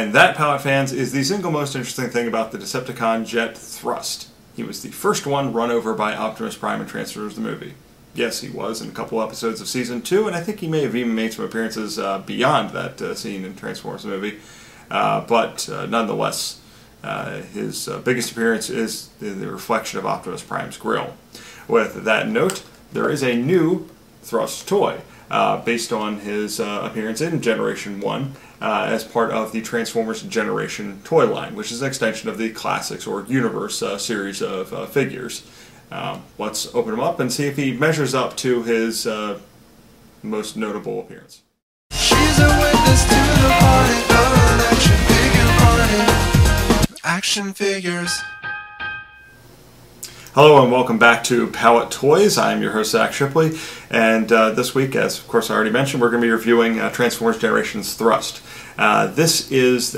And that, Powet fans, is the single most interesting thing about the Decepticon jet thrust. He was the first one run over by Optimus Prime in Transformers the movie. Yes, he was in a couple episodes of Season 2, and I think he may have even made some appearances beyond that scene in Transformers the movie. But nonetheless, his biggest appearance is the reflection of Optimus Prime's grill. With that note, there is a new Thrust toy based on his appearance in Generation 1 as part of the Transformers Generation toy line, which is an extension of the Classics or Universe series of figures. Let's open him up and see if he measures up to his most notable appearance. She's a witness to the party of an action figure party. Action figures. Hello and welcome back to Powet Toys. I'm your host, Zach Shipley, and this week, as of course I already mentioned, we're going to be reviewing Transformers Generations Thrust. This is,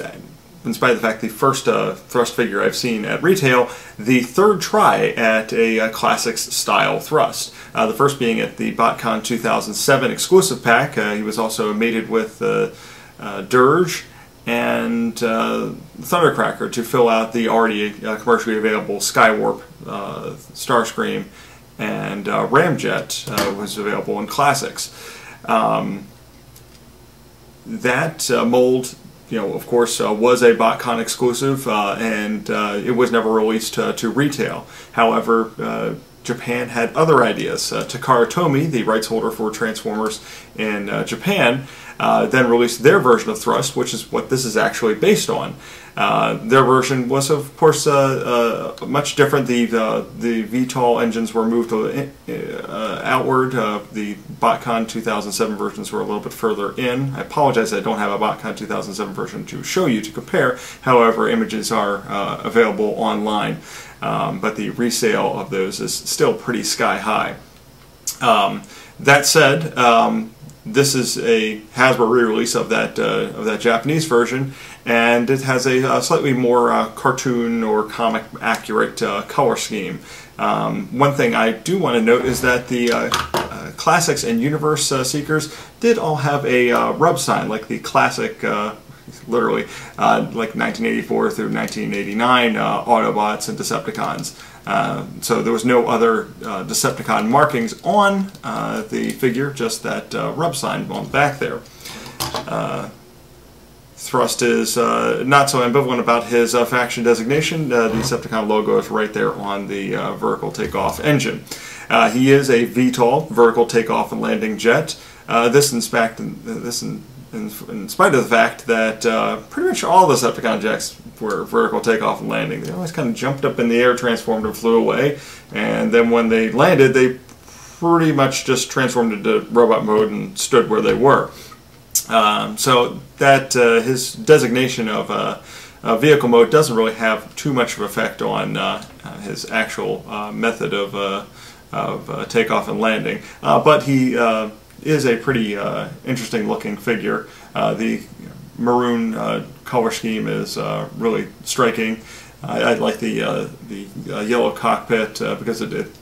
in spite of the fact, the first Thrust figure I've seen at retail, the third try at a Classics-style Thrust. The first being at the BotCon 2007 exclusive pack. He was also mated with Dirge and Thundercracker to fill out the already commercially available Skywarp, Starscream, and Ramjet was available in Classics. That mold, of course, was a BotCon exclusive, and it was never released to retail. However, Japan had other ideas. Takara Tomy, the rights holder for Transformers in Japan, then released their version of Thrust, which is what this is actually based on. Their version was, of course, much different. The VTOL engines were moved outward. The BotCon 2007 versions were a little bit further in. I apologize, I don't have a BotCon 2007 version to show you to compare. However, images are available online, but the resale of those is still pretty sky high. That said, this is a Hasbro re-release of that Japanese version, and it has a slightly more cartoon or comic accurate color scheme. One thing I do want to note is that the Classics and Universe Seekers did all have a rub sign, like the classic, literally, like 1984 through 1989 Autobots and Decepticons. So there was no other Decepticon markings on the figure, just that rub sign on the back there. Thrust is not so ambivalent about his faction designation. The Decepticon logo is right there on the vertical takeoff engine. He is a VTOL, vertical takeoff and landing jet. This in spite of the fact that pretty much all the Decepticon jets were vertical takeoff and landing. They always kind of jumped up in the air, transformed, and flew away. And then when they landed, they pretty much just transformed into robot mode and stood where they were. So that his designation of vehicle mode doesn't really have too much of an effect on his actual method of takeoff and landing. But he is a pretty interesting looking figure. The maroon color scheme is really striking. I like the yellow cockpit because it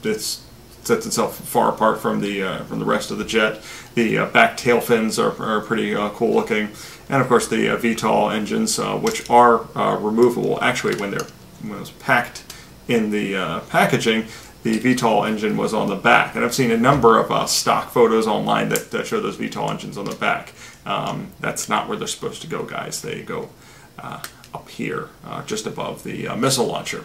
sets itself far apart from the rest of the jet. The back tail fins are pretty cool looking, and of course the VTOL engines, which are removable. Actually, when it was packed in the packaging, the VTOL engine was on the back, and I've seen a number of stock photos online that show those VTOL engines on the back. That's not where they're supposed to go, guys. They go up here, just above the missile launcher.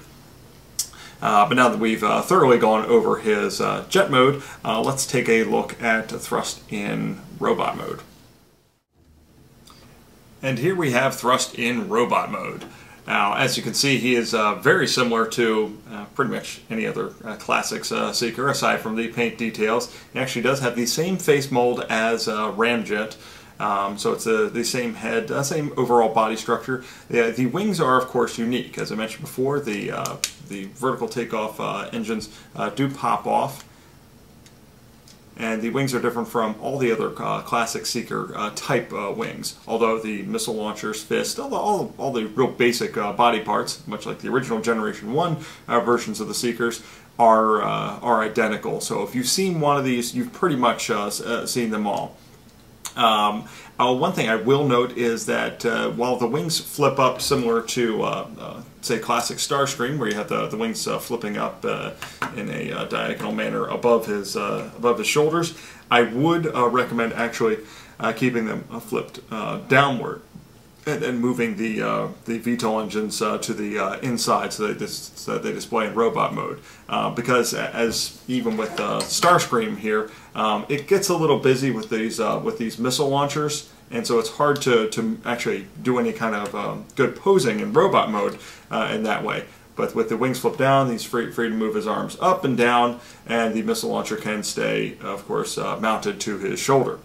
But now that we've thoroughly gone over his jet mode, let's take a look at Thrust in robot mode. And here we have Thrust in robot mode. Now, as you can see, he is very similar to pretty much any other Classics Seeker, aside from the paint details. He actually does have the same face mold as Ramjet, so it's the same head, same overall body structure. The wings are, of course, unique. As I mentioned before, the vertical takeoff engines do pop off, and the wings are different from all the other Classic Seeker type wings. Although the missile launchers, fist, all the real basic body parts, much like the original Generation 1 versions of the Seekers, are identical. So if you've seen one of these, you've pretty much seen them all. One thing I will note is that while the wings flip up similar to, say, classic Starscream, where you have the wings flipping up in a diagonal manner above his shoulders, I would recommend actually keeping them flipped downward and moving the VTOL engines to the inside so that they display in robot mode. Because as even with Starscream here, it gets a little busy with these missile launchers, and so it's hard to actually do any kind of good posing in robot mode in that way. But with the wings flipped down, he's free to move his arms up and down, and the missile launcher can stay, of course, mounted to his shoulder.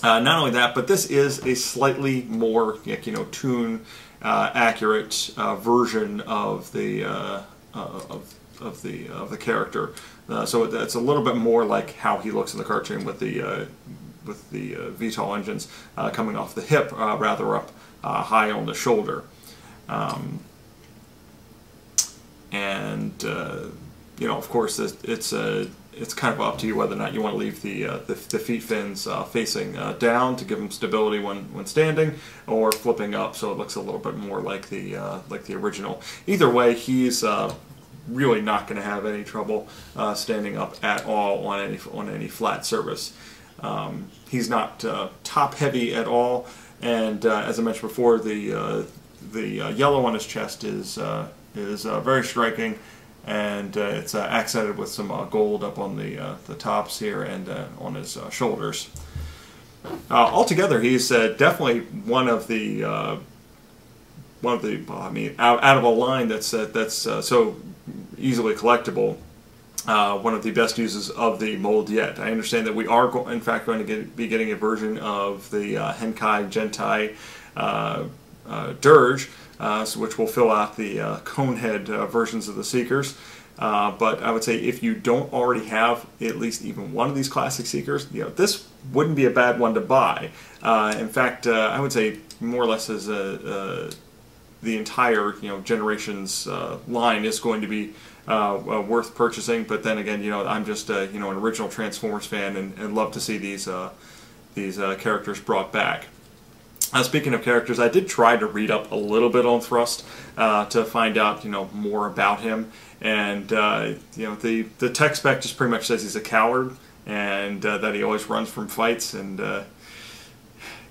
Not only that, but this is a slightly more, tune accurate version of the character. So it's a little bit more like how he looks in the cartoon with the VTOL engines coming off the hip, rather up high on the shoulder. Of course, it's kind of up to you whether or not you want to leave the feet fins facing down to give them stability when standing, or flipping up so it looks a little bit more like the original. Either way, he's really not going to have any trouble standing up at all on any flat surface. He's not top heavy at all, and as I mentioned before, the yellow on his chest is very striking. And it's accented with some gold up on the tops here and on his shoulders. Altogether, he's definitely one of the out of a line that's so easily collectible. One of the best uses of the mold yet. I understand that we are in fact going to be getting a version of the Henkai Gentai Dirge. Which will fill out the conehead versions of the Seekers. But I would say if you don't already have at least even one of these classic Seekers, this wouldn't be a bad one to buy. In fact, I would say more or less as the entire generations line is going to be worth purchasing. But then again, I'm just an original Transformers fan and love to see these characters brought back. Speaking of characters, I did try to read up a little bit on Thrust to find out, more about him. And the tech spec just pretty much says he's a coward and that he always runs from fights. And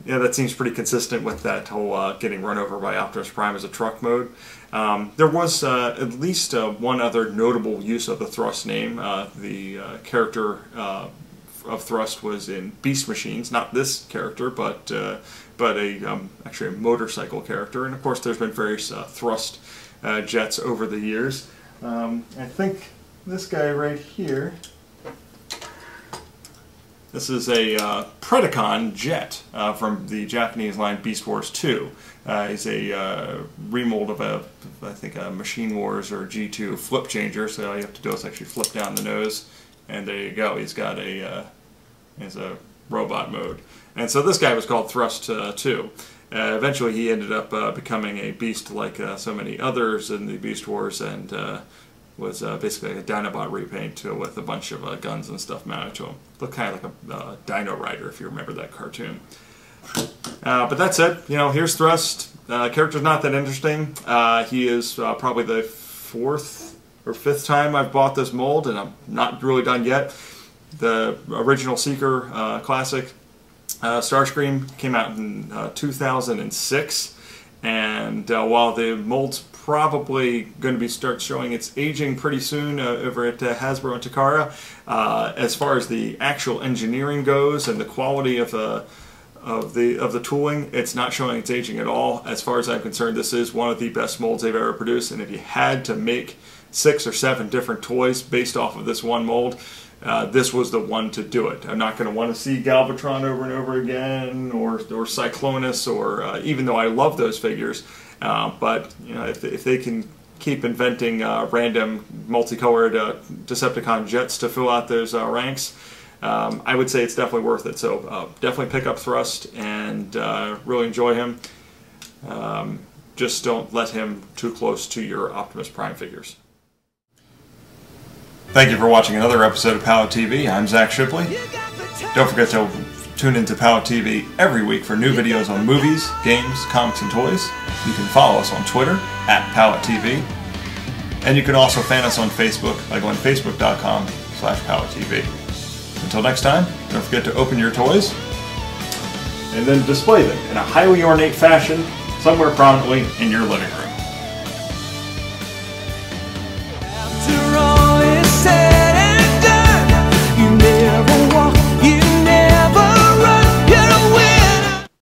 that seems pretty consistent with that whole getting run over by Optimus Prime as a truck mode. There was at least one other notable use of the Thrust name. The character of Thrust was in Beast Machines, not this character, but actually a motorcycle character, and of course there's been various Thrust jets over the years. I think this guy right here, this is a Predacon jet from the Japanese line Beast Wars 2. He's a remold of I think a Machine Wars or G2 flip changer, so all you have to do is actually flip down the nose, and there you go. He's got a robot mode. And so this guy was called Thrust too. Eventually he ended up becoming a beast like so many others in the Beast Wars, and was basically a Dinobot repaint with a bunch of guns and stuff mounted to him. Looked kind of like a Dino Rider, if you remember that cartoon. But that's it. Here's Thrust. Character's not that interesting. He is probably the 4th or 5th time I've bought this mold, and I'm not really done yet. The original Seeker Classic Starscream came out in 2006, and while the mold's probably going to start showing its aging pretty soon over at Hasbro and Takara, as far as the actual engineering goes and the quality of the tooling, it's not showing its aging at all. As far as I'm concerned, this is one of the best molds they've ever produced, and if you had to make 6 or 7 different toys based off of this one mold, this was the one to do it. I'm not going to want to see Galvatron over and over again, or Cyclonus, or even though I love those figures, but if they can keep inventing random multicolored Decepticon jets to fill out those ranks, I would say it's definitely worth it. So definitely pick up Thrust and really enjoy him. Just don't let him too close to your Optimus Prime figures. Thank you for watching another episode of Powet TV. I'm Zach Shipley. Don't forget to Tune into Powet TV every week for new videos on movies, games, comics, and toys. You can follow us on Twitter @Powet TV. And you can also fan us on Facebook by going to facebook.com/Powet TV. Until next time, don't forget to open your toys and then display them in a highly ornate fashion somewhere prominently in your living room.